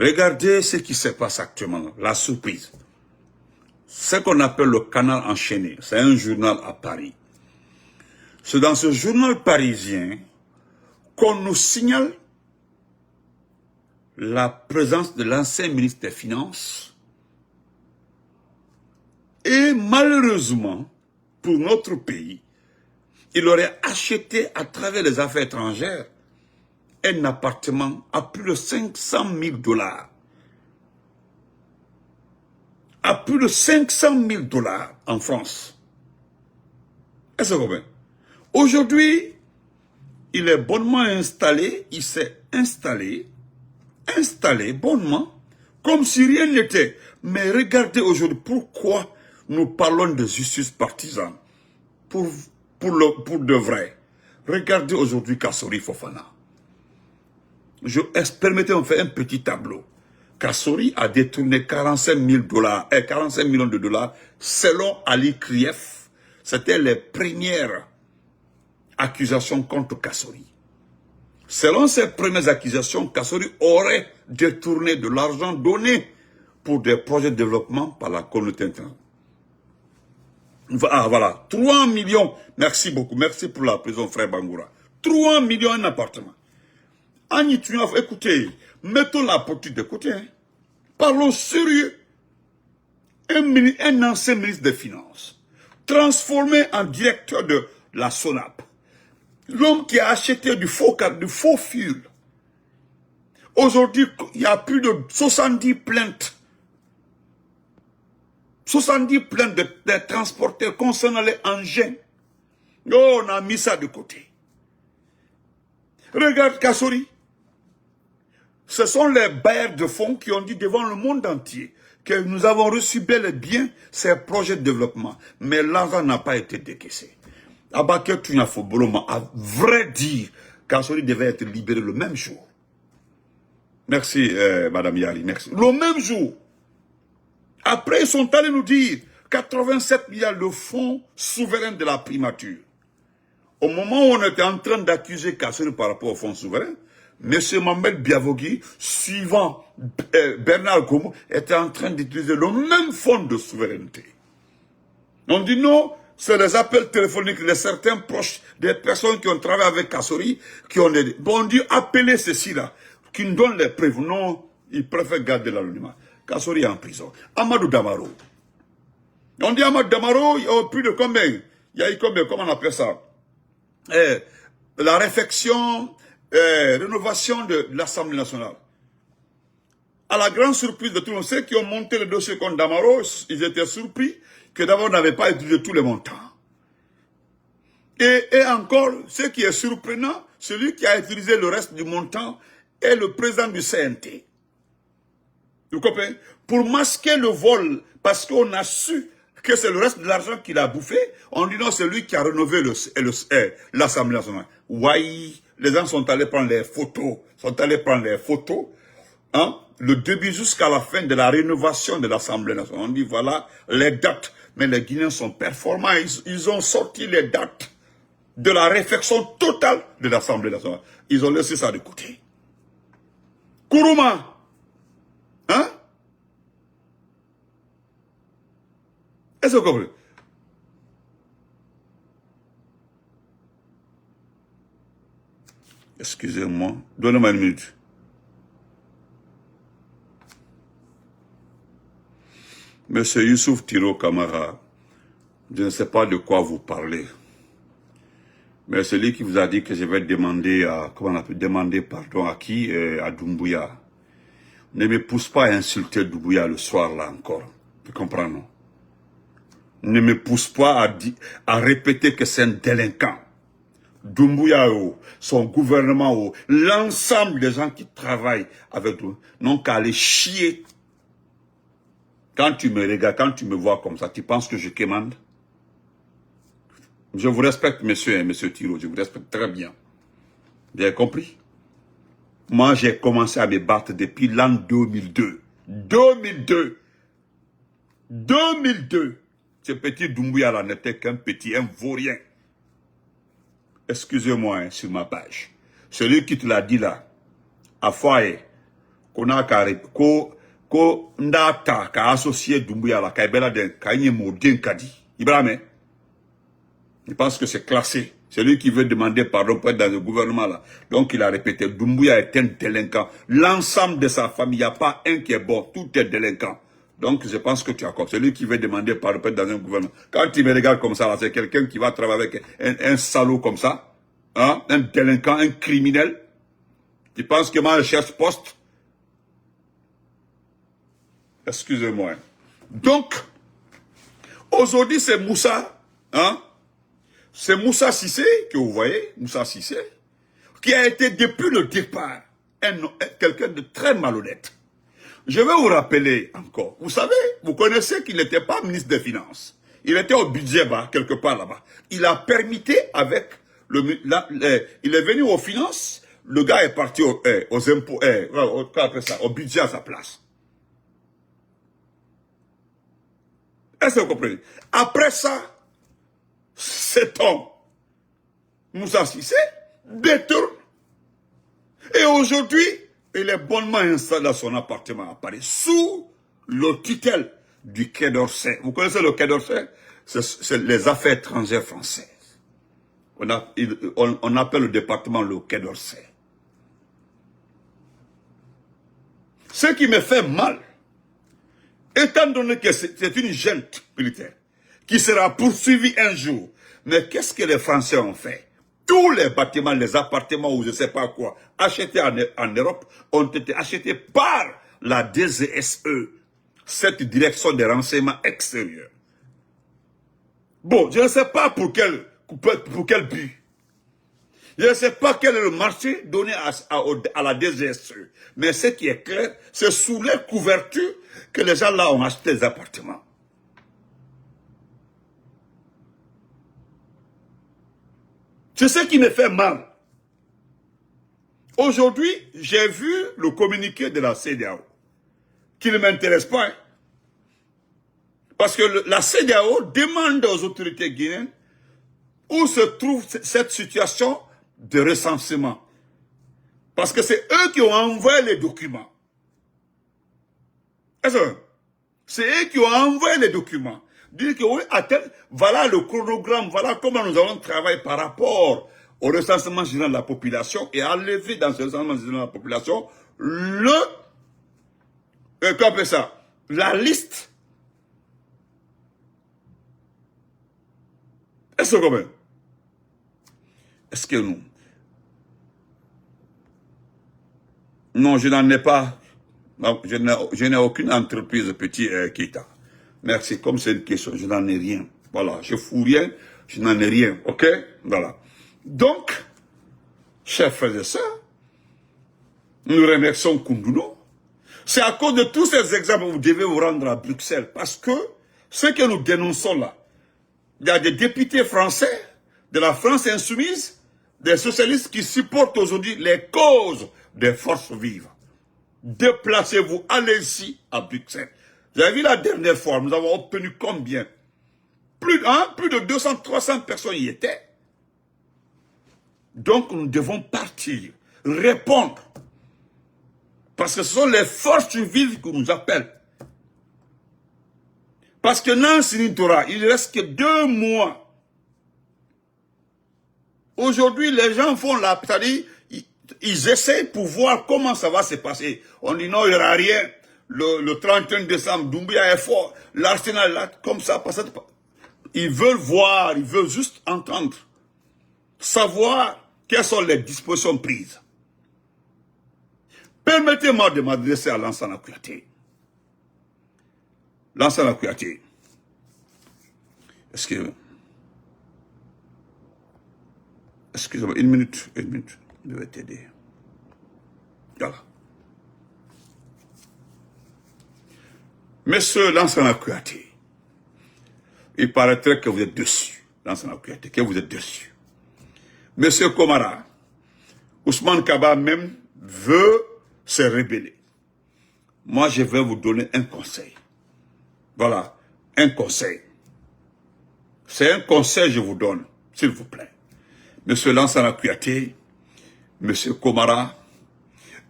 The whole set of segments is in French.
Regardez ce qui se passe actuellement, la surprise. Ce qu'on appelle le canal enchaîné, c'est un journal à Paris. C'est dans ce journal parisien qu'on nous signale la présence de l'ancien ministre des Finances. Et malheureusement, pour notre pays, il aurait acheté à travers les affaires étrangères un appartement à plus de 500 000 $. À plus de 500 000 $ en France. Est-ce que vous comprenez? Aujourd'hui, il est bonnement installé, il s'est installé bonnement, comme si rien n'était. Mais regardez aujourd'hui pourquoi nous parlons de justice partisane. Pour de vrai. Regardez aujourd'hui Kassori Fofana. Permettez-moi de faire un petit tableau. Kassori a détourné 45 000 $, 45 millions de dollars, selon Ali Krief. C'était les premières accusations contre Kassori. Selon ces premières accusations, Kassori aurait détourné de l'argent donné pour des projets de développement par la communauté internationale. Ah voilà, 3 millions, merci beaucoup, merci pour la prison frère Bangoura. 3 millions un appartement. Annie Tunaf, écoutez, mettons la politique de côté. Hein. Parlons sérieux. Un ancien ministre des Finances, transformé en directeur de la SONAP. L'homme qui a acheté du faux fuel. Aujourd'hui, il y a plus de 70 plaintes. 70 plaintes de transporteurs concernant les engins. Oh, on a mis ça de côté. Regarde Kassori. Ce sont les bailleurs de fonds qui ont dit devant le monde entier que nous avons reçu bel et bien ces projets de développement. Mais l'argent n'a pas été décaissé. Abaké Tunyafo Boloma, à vrai dire, Kassori devait être libéré le même jour. Merci, Madame Yari, merci. Le même jour. Après, ils sont allés nous dire 87 milliards de fonds souverains de la primature. Au moment où on était en train d'accuser Kassori par rapport aux fonds souverains, M. Mohamed Biavogui, suivant Bernard Gomo, était en train d'utiliser le même fonds de souveraineté. On dit non, c'est les appels téléphoniques de certains proches, des personnes qui ont travaillé avec Kassori, qui ont dit, bon, on dit appelez ceci-là, qui nous donnent les preuves. Non, ils préfèrent garder l'anonymat. Kassori est en prison. Amadou Damaro. On dit Amadou Damaro, il y a plus de combien? Il y a eu combien? Comment on appelle ça? La réflexion, rénovation de l'Assemblée nationale. À la grande surprise de tout le monde, ceux qui ont monté le dossier contre Damaro, ils étaient surpris que d'abord n'avait pas utilisé tous les montants. Et encore, ce qui est surprenant, celui qui a utilisé le reste du montant est le président du CNT. Vous comprenez? Pour masquer le vol, parce qu'on a su que c'est le reste de l'argent qu'il a bouffé, on dit non, c'est lui qui a rénové l'Assemblée nationale. Oui, les gens sont allés prendre les photos, hein, le début jusqu'à la fin de la rénovation de l'Assemblée nationale. On dit voilà les dates, mais les Guinéens sont performants, ils ont sorti les dates de la réflexion totale de l'Assemblée nationale. Ils ont laissé ça de côté. Kourouma, hein? Est-ce que vous comprenez? Excusez-moi, donnez-moi une minute. Monsieur Youssouf Tiro Kamara, je ne sais pas de quoi vous parlez. Mais celui qui vous a dit que je vais demander pardon à qui? À Doumbouya. Ne me pousse pas à insulter Doumbouya le soir là encore. Tu comprends, non? Ne me pousse pas à répéter que c'est un délinquant. Doumbouya, son gouvernement, l'ensemble des gens qui travaillent avec nous, n'ont qu'à aller chier. Quand tu me regardes, quand tu me vois comme ça, tu penses que je commande? Je vous respecte, monsieur Tiro, je vous respecte très bien. Vous avez compris? Moi, j'ai commencé à me battre depuis l'an 2002. 2002. Ce petit Doumbouya là n'était qu'un petit, un vaurien. Excusez-moi sur ma page. Celui qui te l'a dit là, à Foyer, qu'on a carré, ko ndata ka associé Doumbouya la Kaibela den Kanye Moudin Kadi. Ibrahim, je pense que c'est classé. C'est lui qui veut demander pardon pour être dans le gouvernement là. Donc il a répété, Doumbouya est un délinquant. L'ensemble de sa famille, il n'y a pas un qui est bon, tout est délinquant. Donc je pense que tu as compris. C'est lui qui veut demander pardon pour être dans un gouvernement. Quand il me regarde comme ça, c'est quelqu'un qui va travailler avec un salaud comme ça, hein, un délinquant, un criminel, qui pense que moi je cherche poste. Excusez-moi. Donc, aujourd'hui c'est Moussa, hein, c'est Moussa Cissé, que vous voyez, Moussa Cissé, qui a été depuis le départ quelqu'un de très malhonnête. Je vais vous rappeler encore. Vous savez, vous connaissez qu'il n'était pas ministre des Finances. Il était au budget bas, quelque part là-bas. Il a permis avec il est venu aux finances, le gars est parti aux impôts, au budget à sa place. Est-ce que vous comprenez? Après ça, cet homme, Moussa Cissé, détourne. Et aujourd'hui, il est bonnement installé dans son appartement à Paris, sous le tutelle du Quai d'Orsay. Vous connaissez le Quai d'Orsay? C'est les affaires étrangères françaises. On appelle le département le Quai d'Orsay. Ce qui me fait mal, étant donné que c'est une junte militaire qui sera poursuivie un jour, mais qu'est-ce que les Français ont fait? Tous les bâtiments, les appartements ou je ne sais pas quoi, achetés en Europe, ont été achetés par la DGSE, cette direction des renseignements extérieurs. Bon, je ne sais pas pour quel but. Je ne sais pas quel est le marché donné à la DGSE. Mais ce qui est clair, c'est sous les couvertures que les gens là ont acheté des appartements. C'est ce qui me fait mal. Aujourd'hui, j'ai vu le communiqué de la CEDEAO, qui ne m'intéresse pas. Hein. Parce que la CEDEAO demande aux autorités guinéennes où se trouve cette situation de recensement. Parce que c'est eux qui ont envoyé les documents. C'est eux qui ont envoyé les documents. Dire que oui, voilà le chronogramme, voilà comment nous allons travailler par rapport au recensement général de la population et enlever dans ce recensement général de la population la liste. Est-ce que Est-ce que nous? Non, je n'en ai pas. Je n'ai aucune entreprise petit Keita. Merci, comme c'est une question, je n'en ai rien. Voilà, je fous rien, je n'en ai rien, ok? Voilà. Donc, chers frères et sœurs, nous remercions Koundouno. C'est à cause de tous ces exemples que vous devez vous rendre à Bruxelles, parce que ce que nous dénonçons là, il y a des députés français de la France insoumise, des socialistes qui supportent aujourd'hui les causes des forces vives. Déplacez-vous, allez-y à Bruxelles. Vous avez vu la dernière fois, nous avons obtenu combien? Plus de 200, 300 personnes y étaient. Donc nous devons partir, répondre. Parce que ce sont les forces vives qui nous appellent. Parce que Nancy Nitora, il ne reste que 2 mois. Aujourd'hui, les gens font la... C'est-à-dire, ils essaient pour voir comment ça va se passer. On dit non, il n'y aura rien. Le 31 décembre, Doumbouya est fort. L'arsenal là, comme ça, ils veulent voir, ils veulent juste entendre. Savoir quelles sont les dispositions prises. Permettez-moi de m'adresser à Lansana Kouyaté. Lansana Kouyaté. Excusez-moi, une minute, je vais t'aider. Voilà. Monsieur Lansana Kouyaté, il paraîtrait que vous êtes dessus. Lansana Kouyaté, que vous êtes dessus. Monsieur Komara, Ousmane Kaba même veut se rebeller. Moi, je vais vous donner un conseil. Voilà, un conseil. C'est un conseil que je vous donne, s'il vous plaît. Monsieur Lansana Kouyaté, Monsieur Komara,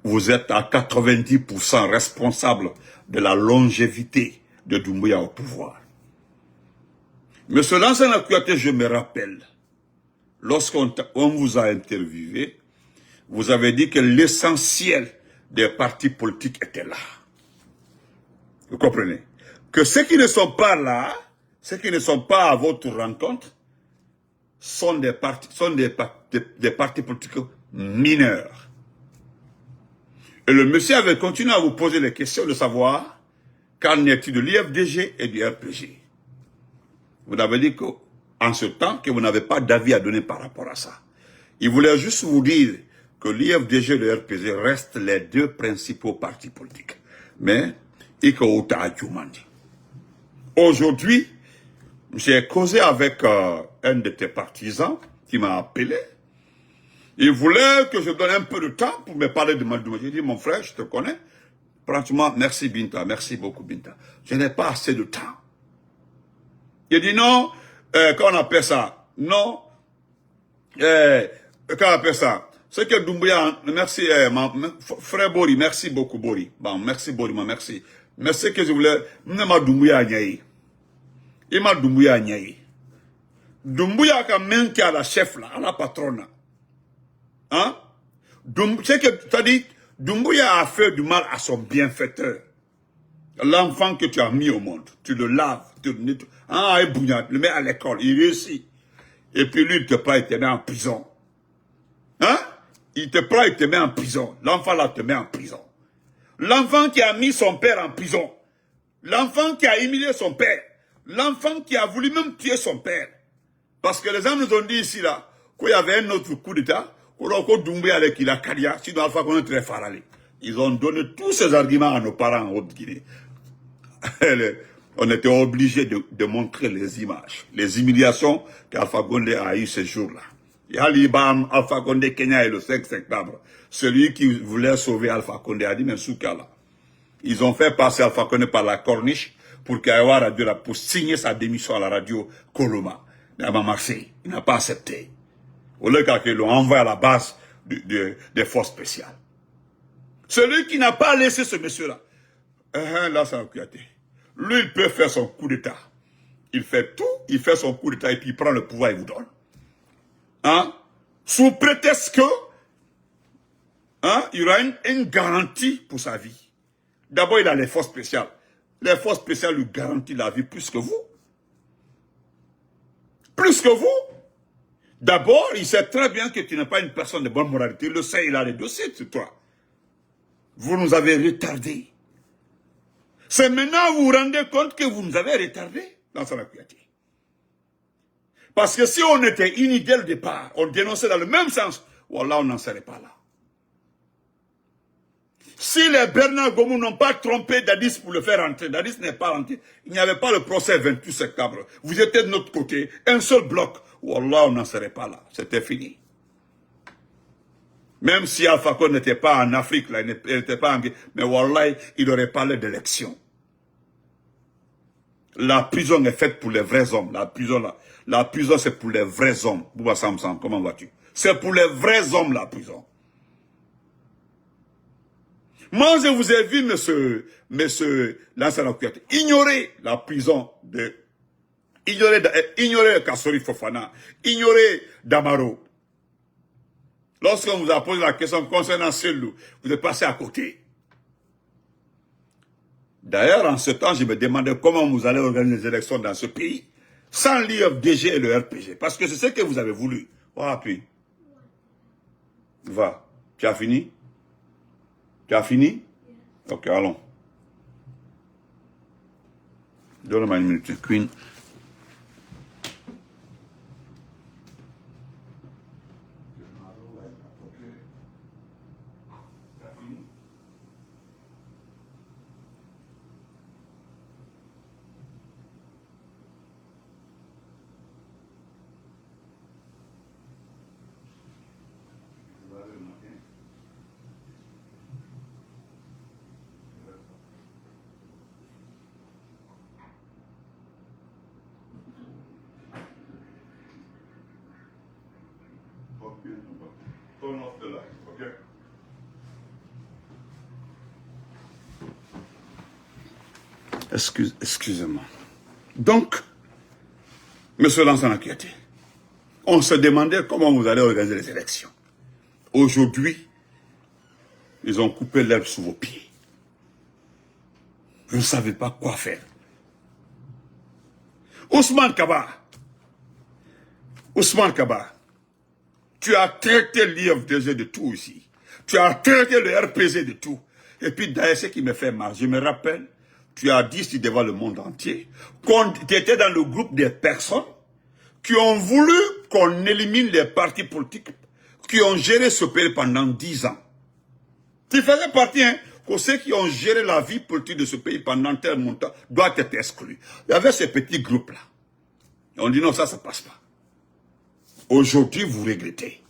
vous êtes à 90% responsable de la longévité de Doumbouya au pouvoir. Monsieur Lansana Kouyaté, je me rappelle, lorsqu'on vous a interviewé, vous avez dit que l'essentiel des partis politiques était là. Vous comprenez? Que ceux qui ne sont pas là, ceux qui ne sont pas à votre rencontre, sont des partis politiques mineurs. Et le monsieur avait continué à vous poser les questions de savoir qu'en est-il de l'IFDG et du RPG. Vous avez dit qu'en ce temps, que vous n'avez pas d'avis à donner par rapport à ça. Il voulait juste vous dire que l'IFDG et le RPG restent les deux principaux partis politiques. Mais, aujourd'hui, j'ai causé avec un de tes partisans qui m'a appelé. Il voulait que je donne un peu de temps pour me parler de Madouma. J'ai dit, mon frère, je te connais. Franchement, merci Binta, merci beaucoup Binta. Je n'ai pas assez de temps. Il dit non, quand on appelle ça, non, quand on appelle ça, c'est que Doumbouya, merci, frère Bori, merci beaucoup Bori. Bon, merci Bori, merci. Mais ce que je voulais, ma Doumbouya Nyaï. Il m'a Doumbouya Nyaï. Doumbouya quand même qui a la chef là, à la patronne. Hein? C'est que, tu as dit, Doumbouya a fait du mal à son bienfaiteur. L'enfant que tu as mis au monde, tu le laves, tu le nettoies. Ah, tu le mets à l'école, il réussit. Et puis lui, il te prend, il te met en prison. Hein? Il te prend, il te met en prison. L'enfant là te met en prison. L'enfant qui a mis son père en prison. L'enfant qui a humilié son père. L'enfant qui a voulu même tuer son père. Parce que les gens nous ont dit ici là, qu'il y avait un autre coup d'état, qu'on a Doumbouya avec il a Kadia, sinon Alpha Condé très faralé. Ils ont donné tous ces arguments à nos parents en Haute-Guinée. On était obligé de montrer les images, les humiliations qu'Alpha Condé a eues ces jours-là. Il y a l'Ibam, Alpha Condé Kenya et le 5 septembre. Celui qui voulait sauver Alpha Condé a dit, mais Soukala. Ils ont fait passer Alpha Condé par la corniche pour qu'Awa Radio là, pour signer sa démission à la radio Koloma. Mais à Marseille, il n'a pas accepté. Au lieu qu'ils l'ont envoyé à la base des forces spéciales. Celui qui n'a pas laissé ce monsieur-là, là, ça a Kouyaté. Lui, il peut faire son coup d'état. Il fait tout, il fait son coup d'état et puis il prend le pouvoir et vous donne. Hein? Sous prétexte que, hein, il y aura une garantie pour sa vie. D'abord, il a les forces spéciales. Les forces spéciales lui garantissent la vie plus que vous. Plus que vous. D'abord, il sait très bien que tu n'es pas une personne de bonne moralité. Il le sait, il a les dossiers sur toi. Vous nous avez retardés. C'est maintenant que vous vous rendez compte que vous nous avez retardés dans Lansana Kouyaté. Parce que si on était unis dès le départ, on dénonçait dans le même sens, voilà, on n'en serait pas là. Si les Bernard Gomou n'ont pas trompé Dadis pour le faire rentrer, Dadis n'est pas rentré, il n'y avait pas le procès 28 septembre. Vous étiez de notre côté, un seul bloc, voilà, on n'en serait pas là. C'était fini. Même si Alpha Condé n'était pas en Afrique, là, il n'était pas en Guinée, mais Wallah, il aurait parlé d'élection. La prison est faite pour les vrais hommes. La prison c'est pour les vrais hommes. Bouba Samsam, comment vas-tu? C'est pour les vrais hommes, la prison. Moi, je vous ai vu, monsieur Lansana Kouyaté, ignorer la prison ignorer Kassori Fofana, ignorer Damaro. Lorsqu'on vous a posé la question concernant Selou, vous êtes passé à côté. D'ailleurs, en ce temps, je me demandais comment vous allez organiser les élections dans ce pays sans l'IFDG et le RPG. Parce que c'est ce que vous avez voulu. Voilà, puis. Va. Tu as fini? Tu as fini? Ok, allons. Donne-moi une minute, Queen. Excusez-moi. Donc, M. Lansana Kouyaté, on se demandait comment vous allez organiser les élections. Aujourd'hui, ils ont coupé l'herbe sous vos pieds. Vous ne savez pas quoi faire. Ousmane Kaba, tu as traité l'IFDG de tout ici. Tu as traité le RPG de tout. Et puis d'ailleurs, ce qui me fait mal, je me rappelle, tu as dit ici devant le monde entier, qu'on était dans le groupe des personnes qui ont voulu qu'on élimine les partis politiques qui ont géré ce pays pendant 10 ans. Tu faisais partie, hein, que ceux qui ont géré la vie politique de ce pays pendant tel montant doivent être exclus. Il y avait ces petits groupes-là. On dit non, ça ne passe pas. Aujourd'hui, vous regrettez.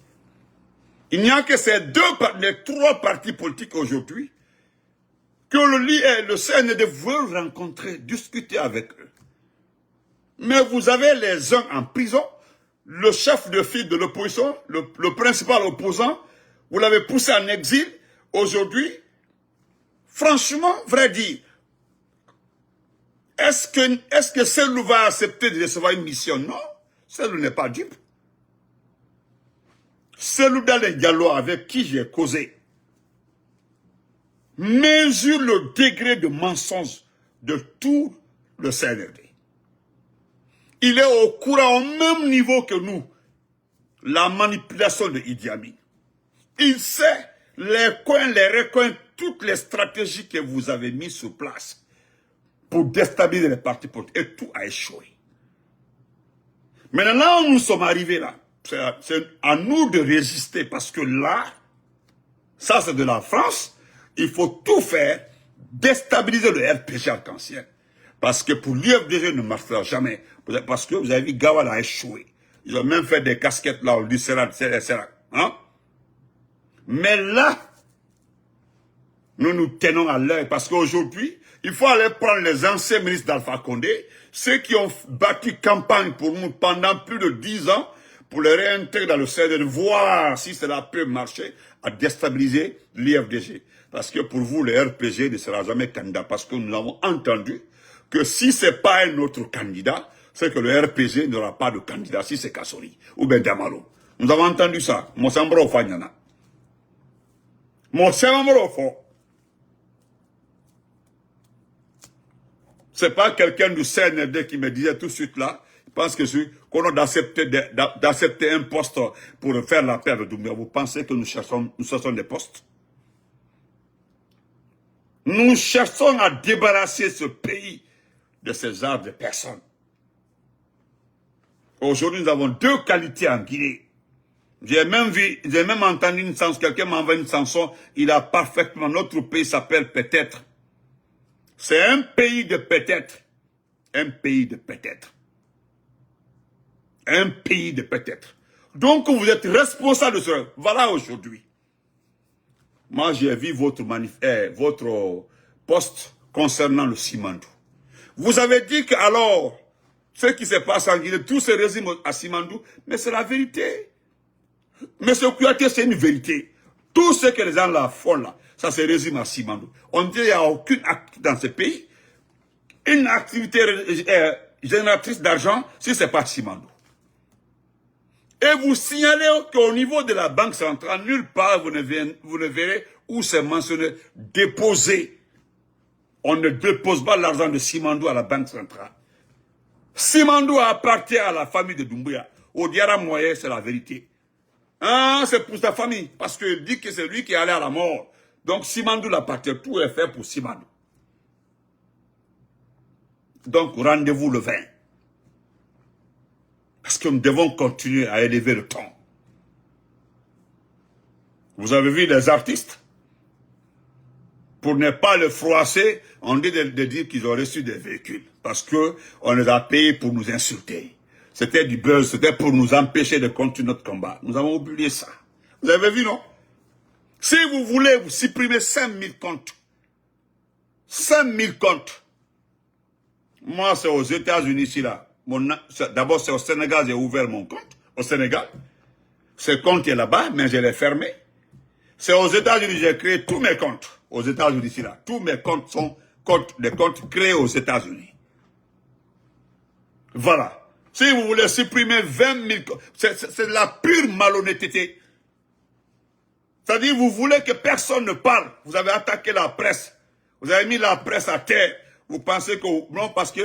Il n'y a que ces les 3 partis politiques aujourd'hui que le CND veut rencontrer, discuter avec eux. Mais vous avez les uns en prison, le chef de file de l'opposition, le principal opposant, vous l'avez poussé en exil. Aujourd'hui, franchement, vrai dire, est-ce que Cellou va accepter de recevoir une mission? Non, Cellou n'est pas dupe. Cellou Dalein Diallo avec qui j'ai causé mesure le degré de mensonge de tout le CNRD. Il est au courant au même niveau que nous, la manipulation de Idi Amin. Il sait les coins, les recoins, toutes les stratégies que vous avez mises sur place pour déstabiliser les partis politiques. Et tout a échoué. Maintenant, là où nous sommes arrivés là, c'est à nous de résister parce que là, ça c'est de la France, il faut tout faire, déstabiliser le RPG arc-en-ciel. Parce que pour l'IFDG ne marchera jamais. Parce que vous avez vu, Gawal a échoué. Ils ont même fait des casquettes là, on dit Sérac. Hein? Mais là, nous nous tenons à l'œil parce qu'aujourd'hui, il faut aller prendre les anciens ministres d'Alpha Condé, ceux qui ont battu campagne pour nous pendant plus de 10 ans, pour les réintégrer dans le CNRD, voir si cela peut marcher à déstabiliser l'IFDG. Parce que pour vous, le RPG ne sera jamais candidat. Parce que nous avons entendu que si ce n'est pas un autre candidat, c'est que le RPG n'aura pas de candidat, si c'est Kassori ou bien Damalo. Nous avons entendu ça. Monsambro Fanyana. Monsambro Fo. Ce n'est pas quelqu'un du CNRD qui me disait tout de suite là. Je pense que qu'on a d'accepter un poste pour faire la paix avec Doumbouya. Vous pensez que nous cherchons des postes? Nous cherchons à débarrasser ce pays de ces genres de personnes. Aujourd'hui, nous avons 2 qualités en Guinée. J'ai même entendu une chanson, quelqu'un m'a envoyé une chanson, il a parfaitement, notre pays s'appelle peut-être. C'est un pays de peut-être. Un pays de peut-être. Un pays de peut-être. Donc, vous êtes responsable de cela. Voilà aujourd'hui. Moi, j'ai vu votre poste concernant le Simandou. Vous avez dit que alors, ce qui se passe en Guinée, tout se résume à Simandou, mais c'est la vérité. Mais ce Kouyaté, c'est une vérité. Tout ce que les gens là font là, ça se résume à Simandou. On dit qu'il n'y a aucune activité dans ce pays, une activité génératrice d'argent, si ce n'est pas Simandou. Et vous signalez qu'au niveau de la Banque centrale, nulle part vous ne verrez où c'est mentionné déposer. On ne dépose pas l'argent de Simandou à la Banque centrale. Simandou appartient à la famille de Doumbouya. Au Diara Moyen, c'est la vérité. Ah, c'est pour sa famille. Parce qu'il dit que c'est lui qui est allé à la mort. Donc Simandou l'appartient. Tout est fait pour Simandou. Donc rendez-vous le 20. Parce que nous devons continuer à élever le ton. Vous avez vu les artistes? Pour ne pas le froisser, on dit de dire qu'ils ont reçu des véhicules. Parce qu'on les a payés pour nous insulter. C'était du buzz, c'était pour nous empêcher de continuer notre combat. Nous avons oublié ça. Vous avez vu, non? Si vous voulez vous supprimer 5000 comptes, 5000 comptes, moi c'est aux États-Unis ici là. D'abord, c'est au Sénégal, j'ai ouvert mon compte. Au Sénégal. Ce compte est là-bas, mais je l'ai fermé. C'est aux États-Unis, j'ai créé tous mes comptes. Aux États-Unis, ici, là. Tous mes comptes sont comptes créés aux États-Unis. Voilà. Si vous voulez supprimer 20 000 comptes, c'est de la pure malhonnêteté. C'est-à-dire, vous voulez que personne ne parle. Vous avez attaqué la presse. Vous avez mis la presse à terre. Vous pensez que non, parce que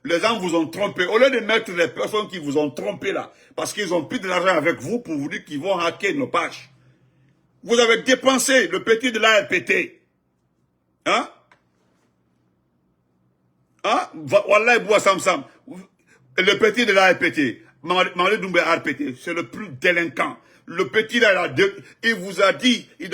les gens vous ont trompé. Au lieu de mettre les personnes qui vous ont trompé là, parce qu'ils ont pris de l'argent avec vous pour vous dire qu'ils vont hacker nos pages. Vous avez dépensé le petit de l'ARPT. Hein? Hein? Wallah, Boua Samsam. Le petit de l'ARPT, Mamadou Doumbé ARPT, c'est le plus délinquant. Le petit là, il vous a dit, il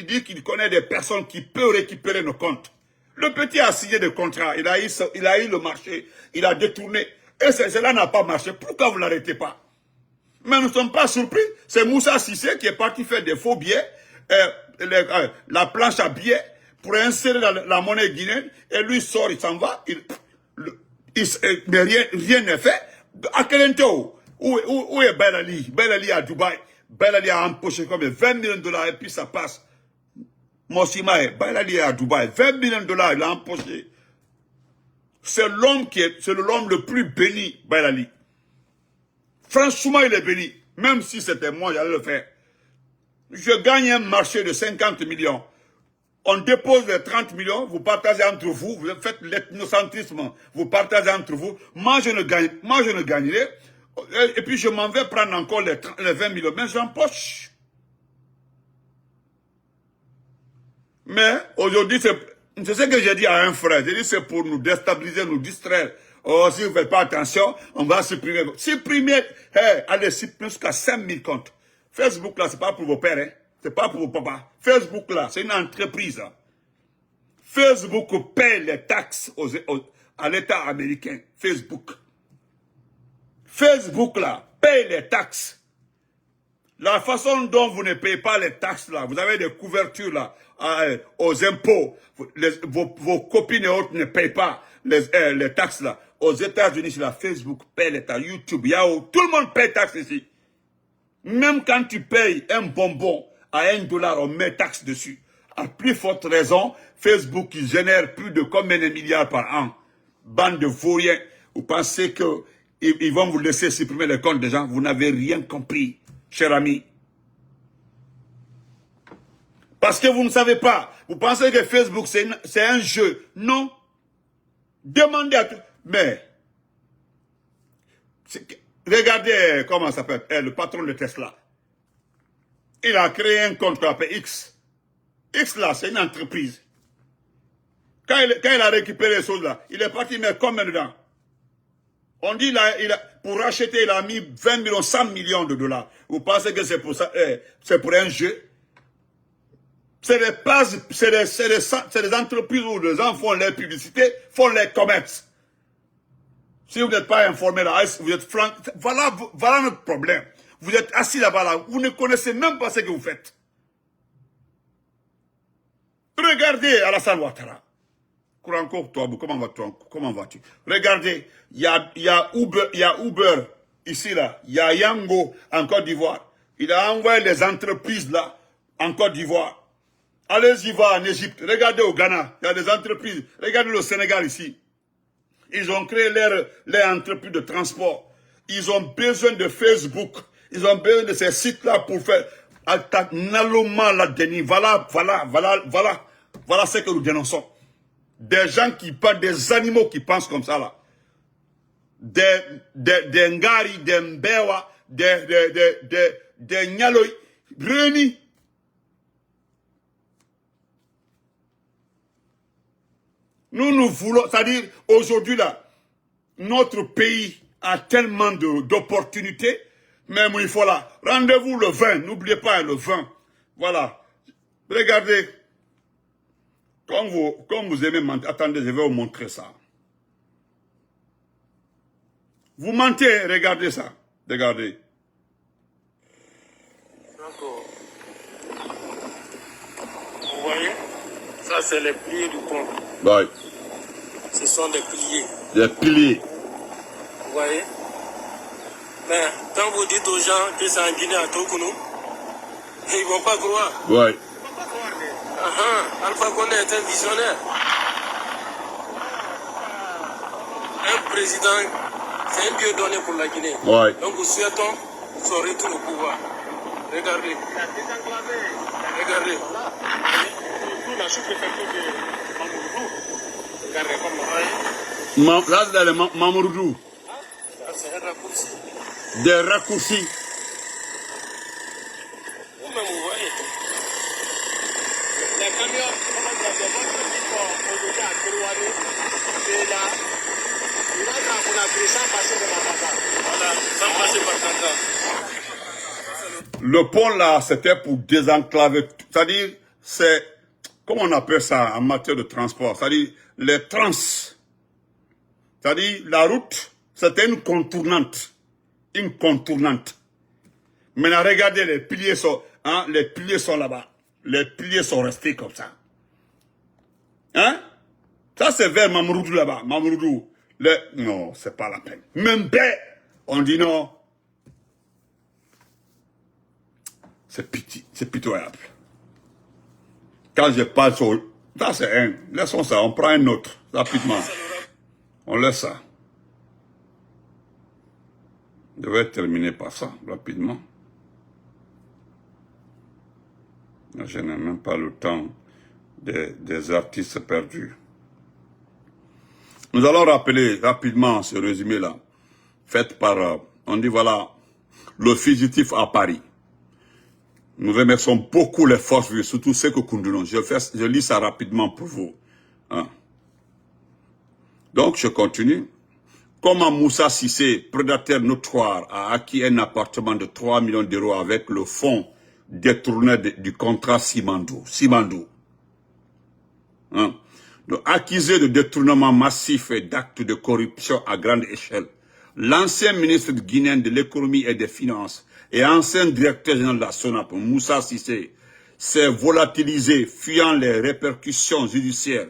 dit qu'il connaît des personnes qui peuvent récupérer nos comptes. Le petit a signé des contrats, il a eu le marché, il a détourné. Et cela n'a pas marché. Pourquoi vous ne l'arrêtez pas? Mais nous ne sommes pas surpris. C'est Moussa Sissé qui est parti faire des faux billets, la planche à billets, pour insérer la monnaie guinéenne. Et lui sort, il s'en va. Mais rien n'est fait. À Kelento, où est Ben Ali? Ben Ali à Dubaï. Ben Ali a empoché comme 20 millions de dollars et puis ça passe. Mossimae, Ben Ali est à Dubaï. 20 millions de dollars, il a empoché. C'est l'homme le plus béni, Ben Ali. Franchement, il est béni. Même si c'était moi, j'allais le faire. Je gagne un marché de 50 millions. On dépose les 30 millions, vous partagez entre vous, vous faites l'ethnocentrisme, vous partagez entre vous. Moi, je ne gagnerai. Et puis, je m'en vais prendre encore les 20 millions. Mais j'empoche. Mais aujourd'hui, c'est ce que j'ai dit à un frère. J'ai dit c'est pour nous déstabiliser, nous distraire. Oh, si vous ne faites pas attention, on va supprimer. Supprimer, allez, supprimer jusqu'à 5000 comptes. Facebook, là, c'est pas pour vos pères, hein. C'est pas pour vos papas. Facebook, là, c'est une entreprise. Hein. Facebook paie les taxes à l'État américain. Facebook. Facebook, là, paye les taxes. La façon dont vous ne payez pas les taxes, là, vous avez des couvertures, là, aux impôts. Vos copines et autres ne payent pas les taxes, là. Aux États-Unis, c'est la Facebook paye les taxes. YouTube, Yahoo, tout le monde paye les taxes ici. Même quand tu payes un bonbon à $1, on met taxe dessus. À plus forte raison, Facebook, il génère plus de combien de milliards par an. Bande de vauriens. Vous pensez qu'ils vont vous laisser supprimer les comptes des gens? Vous n'avez rien compris, cher ami. Parce que vous ne savez pas. Vous pensez que Facebook, c'est un jeu. Non. Demandez à tout. Mais, regardez comment ça s'appelle, le patron de Tesla. Il a créé un compte qu'on appelle X. X là, c'est une entreprise. Quand il a récupéré les choses là, il est parti mettre combien dedans? On dit là, pour racheter, il a mis 20 millions, 100 millions de dollars. Vous pensez que c'est pour ça, c'est pour un jeu? C'est des entreprises où les gens font les publicités, font les commerces. Si vous n'êtes pas informé là, vous êtes franc, voilà notre problème. Vous êtes assis là-bas, là, vous ne connaissez même pas ce que vous faites. Regardez Alassane Ouattara. Comment vas-tu? Regardez, il y a Uber ici, là. Il y a Yango en Côte d'Ivoire. Il a envoyé les entreprises là, en Côte d'Ivoire. Allez-y voir en Égypte. Regardez au Ghana, il y a des entreprises. Regardez le Sénégal ici. Ils ont créé leur entreprise de transport. Ils ont besoin de Facebook. Ils ont besoin de ces sites-là pour faire Naloma la Denis. Voilà ce que nous dénonçons. Des gens qui parlent, des animaux qui pensent comme ça là. Des Ngari, des Mbewa, des Nyaloy, réunis. Nous voulons, c'est-à-dire, aujourd'hui là, notre pays a tellement d'opportunités, même il faut là. Rendez-vous le 20, n'oubliez pas le 20. Voilà. Regardez. Comme vous aimez mentir, attendez, je vais vous montrer ça. Vous mentez, regardez ça. Regardez. D'accord. Vous voyez? Ça, c'est les piliers du pont. Oui. Ce sont des piliers. Des piliers. Vous voyez? Mais quand vous dites aux gens que c'est en Guinée à Tokounou, ils ne vont pas croire. Oui. Alpha Condé est un visionnaire. président, c'est un Dieu donné pour la Guinée. Ouais. Donc nous souhaitons son retour au pouvoir. Regardez. Regardez. Tout la sous-préfecture de Mamoudou. Regardez comment. Là, c'est le Mamoudou. C'est un raccourci. Des raccourcis. Vous-même, vous voyez. Les camions, comment dire, les voitures qui sont aujourd'hui à Kérouane, c'est là. Il va quand on a pris ça passer de la Tata. Voilà, sans passer par Tata. Le pont là, c'était pour désenclaver. C'est-à-dire, c'est, comment on appelle ça en matière de transport? C'est-à-dire, les trans. C'est-à-dire, la route, c'était une contournante. Une contournante. Maintenant, regardez, les piliers sont là-bas. Les piliers sont restés comme ça. Hein? Ça, c'est vers Mamoudou là-bas. Mamoudou. Non, c'est pas la peine. Même ben, on dit non. C'est pitoyable. Quand je parle sur... Ça, c'est un. Laissons ça, on prend un autre, rapidement. On laisse ça. Je vais terminer par ça, rapidement. Je n'ai même pas le temps des artistes perdus. Nous allons rappeler rapidement ce résumé-là, fait par, on dit voilà, le fugitif à Paris. Nous remercions beaucoup les forces vives, surtout ceux que Koundounon. Je lis ça rapidement pour vous. Hein. Donc, je continue. Comment Moussa Cissé, prédateur notoire, a acquis un appartement de 3 millions d'euros avec le fonds détourné du contrat Simandou. Hein? Donc, accusé de détournement massif et d'actes de corruption à grande échelle, l'ancien ministre guinéen de l'économie et des finances et ancien directeur général de la SONAP, Moussa Cissé, s'est volatilisé, fuyant les répercussions judiciaires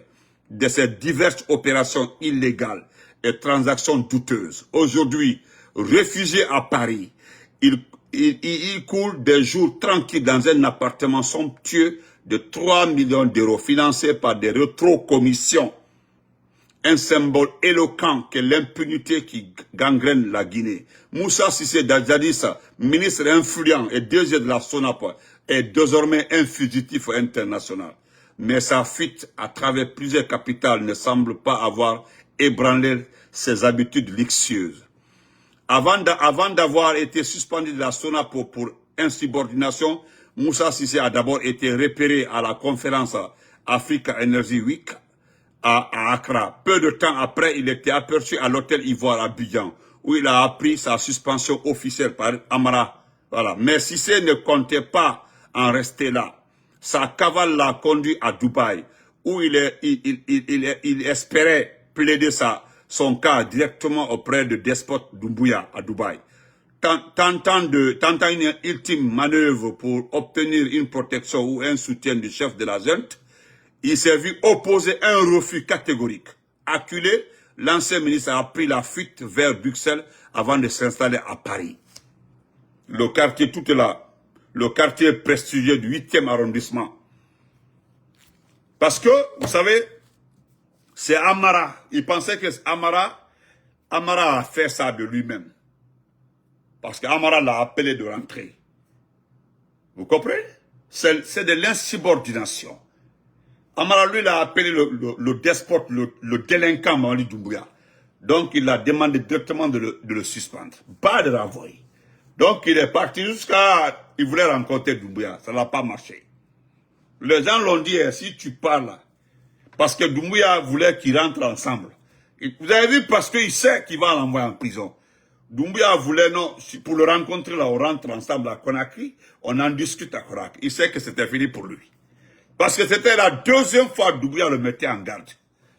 de ces diverses opérations illégales et transactions douteuses. Aujourd'hui, réfugié à Paris, il coule des jours tranquilles dans un appartement somptueux de 3 millions d'euros financé par des rétrocommissions. Un symbole éloquent que l'impunité qui gangrène la Guinée. Moussa Cissé Dadjadis, ministre influent et DG de la SONAP, est désormais un fugitif international. Mais sa fuite à travers plusieurs capitales ne semble pas avoir ébranlé ses habitudes luxueuses. Avant d'avoir été suspendu de la SONAP pour insubordination, Moussa Cissé a d'abord été repéré à la conférence Africa Energy Week à Accra. Peu de temps après, il était aperçu à l'hôtel Ivoire à Abidjan, où il a appris sa suspension officielle par Amara. Voilà. Mais Cissé ne comptait pas en rester là. Sa cavale l'a conduit à Dubaï, où il espérait plaider son cas directement auprès de Despote Doumbouya à Dubaï. Tentant une ultime manœuvre pour obtenir une protection ou un soutien du chef de la junte, il s'est vu opposer un refus catégorique. Acculé, l'ancien ministre a pris la fuite vers Bruxelles avant de s'installer à Paris. Le quartier tout est là. Le quartier prestigieux du 8e arrondissement. Parce que, vous savez, c'est Amara. Il pensait que Amara a fait ça de lui-même. Parce qu'Amara l'a appelé de rentrer. Vous comprenez? C'est de l'insubordination. Amara, lui, l'a appelé le despote, le délinquant Mamadi Doumbouya. Donc, il a demandé directement de le suspendre. Pas de renvoyer. Donc, il est parti jusqu'à... Il voulait rencontrer Doumbouya. Ça n'a pas marché. Les gens l'ont dit, si tu parles, parce que Doumbouya voulait qu'ils rentrent ensemble. Vous avez vu, parce qu'il sait qu'il va l'envoyer en prison. Doumbouya voulait, non, pour le rencontrer, là, on rentre ensemble à Conakry, on en discute à Conakry. Il sait que c'était fini pour lui. Parce que c'était la deuxième fois que Doumbouya le mettait en garde.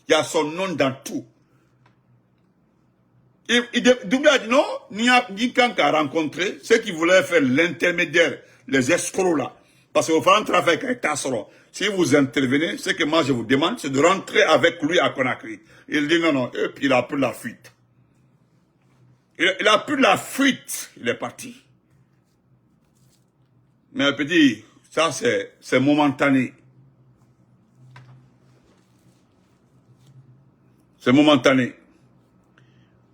Il y a son nom dans tout. Doumbouya a dit non, ni quand a rencontré, ceux qui voulaient faire l'intermédiaire, les escrocs là. Parce que vous faites un travail avec Tassoro. Si vous intervenez, ce que moi je vous demande, c'est de rentrer avec lui à Conakry. Il dit non, et puis il a pris la fuite. Il a pris la fuite, il est parti. Mais petit, ça c'est momentané. C'est momentané.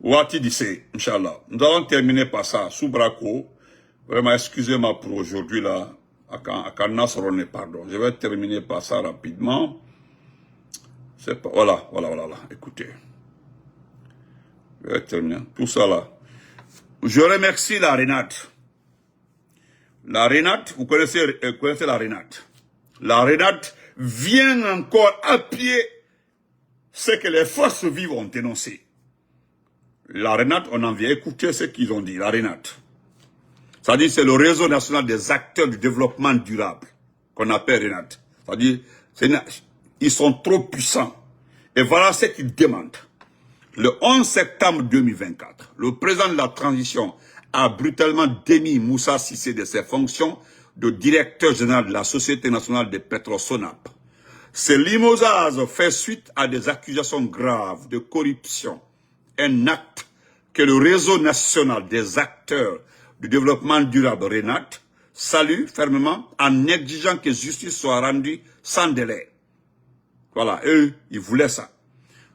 Ouati Dissé, Inch'Allah. Nous allons terminer par ça, sous Braco. Vraiment, excusez-moi pour aujourd'hui, là. À Nasrone, pardon. Je vais terminer par ça rapidement. C'est pas, voilà. Écoutez. Je vais terminer. Tout ça, là. Je remercie la Renate. La Renate, vous connaissez la Renate. La Renate vient encore appuyer ce que les forces vives ont dénoncé. La Renate, on en vient écouter ce qu'ils ont dit, la Renate. C'est-à-dire c'est le réseau national des acteurs du développement durable qu'on appelle Renate. C'est-à-dire, ils sont trop puissants. Et voilà ce qu'ils demandent. Le 11 septembre 2024, le président de la transition a brutalement démis Moussa Cissé de ses fonctions de directeur général de la Société nationale des pétroles SONAP. Ce limogeage fait suite à des accusations graves de corruption, un acte que le réseau national des acteurs du développement durable Renate salue fermement en exigeant que justice soit rendue sans délai. Voilà, eux, ils voulaient ça.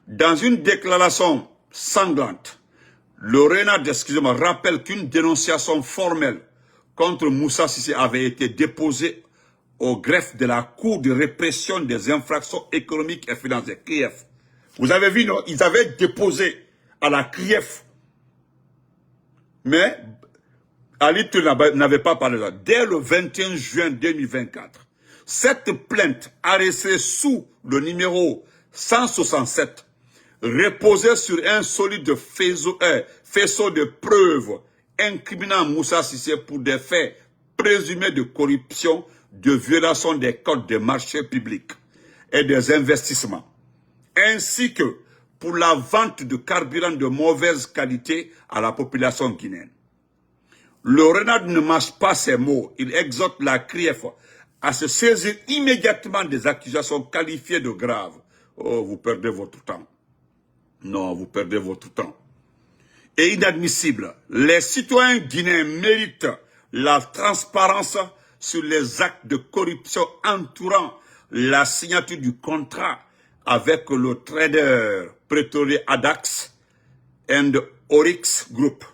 Dans une déclaration sanglante, le Renate, excusez-moi, rappelle qu'une dénonciation formelle contre Moussa Cissé avait été déposée au greffe de la Cour de répression des infractions économiques et financières, CRIEF. Vous avez vu, non? Ils avaient déposé à la CRIEF. Mais Ali Touré n'avait pas parlé de ça. Dès le 21 juin 2024, cette plainte arrêtée sous le numéro 167 reposait sur un solide faisceau de preuves incriminant Moussa Cissé pour des faits présumés de corruption, de violation des codes des marchés publics et des investissements, ainsi que pour la vente de carburant de mauvaise qualité à la population guinéenne. Le Renate ne mâche pas ses mots. Il exhorte la CRIEF à se saisir immédiatement des accusations qualifiées de graves. Oh, vous perdez votre temps. Non, vous perdez votre temps. Et inadmissible. Les citoyens guinéens méritent la transparence sur les actes de corruption entourant la signature du contrat avec le trader pétrolier Adax and Oryx Group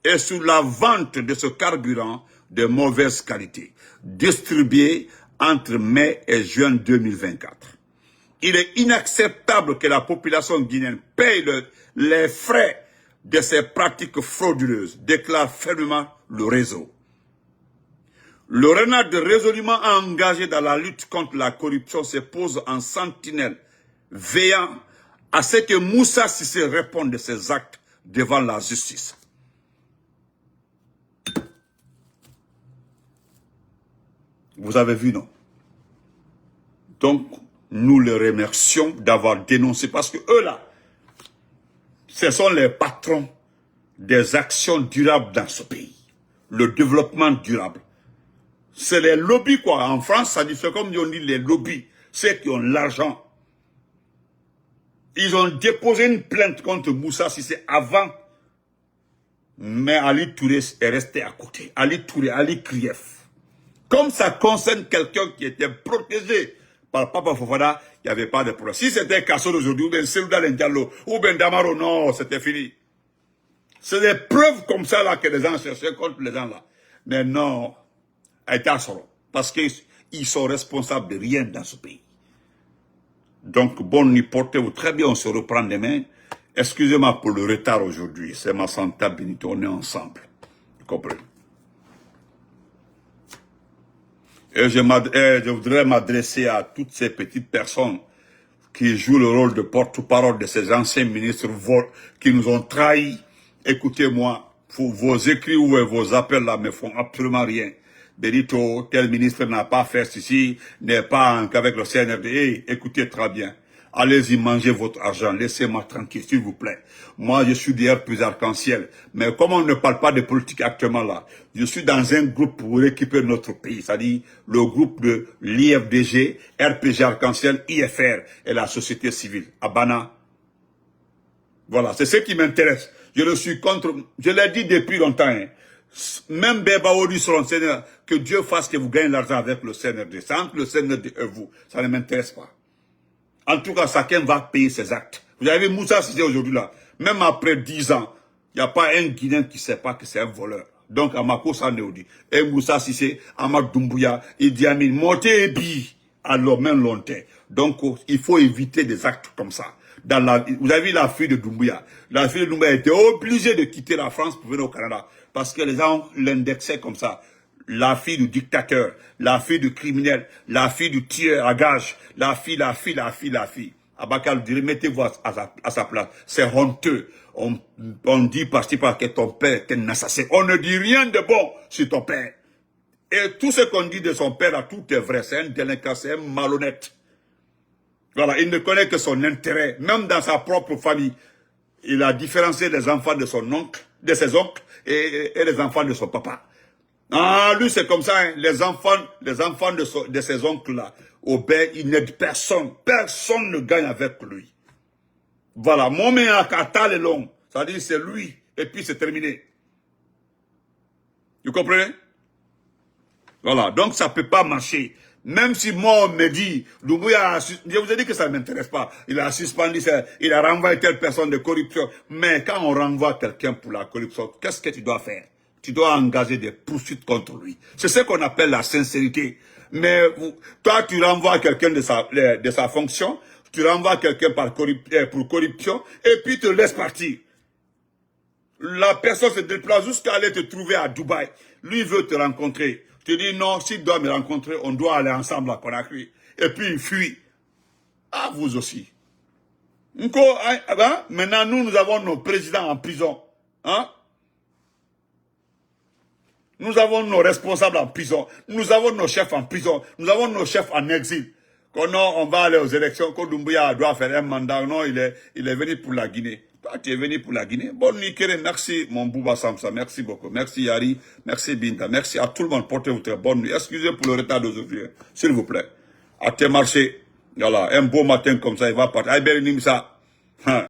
et sur la vente de ce carburant de mauvaise qualité, distribué entre mai et juin 2024. Il est inacceptable que la population guinéenne paye les frais de ces pratiques frauduleuses, déclare fermement le réseau. Le Renate résolument engagé dans la lutte contre la corruption se pose en sentinelle, veillant à ce que Moussa Cissé réponde de ses actes devant la justice. Vous avez vu, non? Donc, nous les remercions d'avoir dénoncé, parce que eux là, ce sont les patrons des actions durables dans ce pays. Le développement durable. C'est les lobbies, quoi. En France, ça dit, c'est comme on dit les lobbies, ceux qui ont l'argent. Ils ont déposé une plainte contre Moussa Cissé avant, mais Ali Touré est resté à côté. Ali Touré, Ali Krief. Comme ça concerne quelqu'un qui était protégé par Papa Fofana, il n'y avait pas de problème. Si c'était Kassol aujourd'hui, ou bien Selouda Ndiallo, ou bien Damaro, non, c'était fini. C'est des preuves comme ça là que les gens cherchaient contre les gens là. Mais non, parce qu'ils sont responsables de rien dans ce pays. Donc, bonne nuit, portez-vous très bien, on se reprend demain. Excusez-moi pour le retard aujourd'hui, c'est ma Santa Benito, on est ensemble. Vous comprenez? Et je voudrais m'adresser à toutes ces petites personnes qui jouent le rôle de porte-parole de ces anciens ministres qui nous ont trahis. Écoutez-moi, vos écrits ou vos appels là me font absolument rien. Benito, tel ministre n'a pas fait ceci, n'est pas qu'avec le CNRD. Hey, écoutez très bien. Allez-y manger votre argent, laissez-moi tranquille, s'il vous plaît. Moi, je suis derrière plus arc-en-ciel. Mais comme on ne parle pas de politique actuellement là, je suis dans un groupe pour récupérer notre pays, c'est-à-dire le groupe de l'IFDG, RPG Arc-en-Ciel, IFR et la société civile, Abana. Voilà, c'est ce qui m'intéresse. Je le suis contre, je l'ai dit depuis longtemps, hein. Même Bébaoudi sur le CNRD, que Dieu fasse que vous gagnez l'argent avec le CNRD. C'est entre le CNRD et vous, ça ne m'intéresse pas. En tout cas, chacun va payer ses actes. Vous avez vu Moussa Cissé aujourd'hui là, même après 10 ans, Il n'y a pas un Guinéen qui ne sait pas que c'est un voleur. Donc, Amako Saneodi, et Moussa Sissé, Amad Doumbouya, Idi Amin, Monté et Bi, à leur main longtemps. Donc, il faut éviter des actes comme ça. Vous avez vu la fille de Doumbouya. La fille de Doumbouya était obligée de quitter la France pour venir au Canada. Parce que les gens l'indexaient comme ça. La fille du dictateur, la fille du criminel, la fille du tueur à gage, la fille. Abakal dirait, mettez-vous à sa place. C'est honteux. On dit par-ci par que ton père est un assassin. On ne dit rien de bon sur ton père. Et tout ce qu'on dit de son père, là, tout est vrai. C'est un délinquant, c'est un malhonnête. Voilà, il ne connaît que son intérêt. Même dans sa propre famille, il a différencié les enfants de son oncle, de ses oncles, et les enfants de son papa. Ah, lui, c'est comme ça, hein. Les enfants de ses oncles-là, il n'aide personne. Personne ne gagne avec lui. Voilà, mon mère a kata le long. Ça dit c'est lui, et puis c'est terminé. Vous comprenez? Voilà, donc ça ne peut pas marcher. Même si moi, on me dit, Doumbouya, je vous ai dit que ça ne m'intéresse pas. Il a suspendu, il a renvoyé telle personne de corruption. Mais quand on renvoie quelqu'un pour la corruption, qu'est-ce que tu dois faire? Tu dois engager des poursuites contre lui. C'est ce qu'on appelle la sincérité. Mais toi, tu renvoies quelqu'un de sa fonction, tu renvoies quelqu'un pour corruption, et puis tu le laisses partir. La personne se déplace jusqu'à aller te trouver à Dubaï. Lui veut te rencontrer. Tu dis non, s'il doit me rencontrer, on doit aller ensemble à Conakry. Et puis il fuit. Ah, vous aussi. Maintenant, nous avons nos présidents en prison. Hein? Nous avons nos responsables en prison. Nous avons nos chefs en prison. Nous avons nos chefs en exil. Quand on va aller aux élections, quand Doumbouya doit faire un mandat, non, il est venu pour la Guinée. Toi, tu es venu pour la Guinée. Bonne nuit, merci, mon Bouba Samsa. Merci beaucoup. Merci, Yari. Merci, Binta. Merci à tout le monde. Portez-vous très bonne nuit. Excusez pour le retard d'aujourd'hui. S'il vous plaît. À tes marchés. Voilà. Un beau matin comme ça, il va partir. Aïe, Nimsa.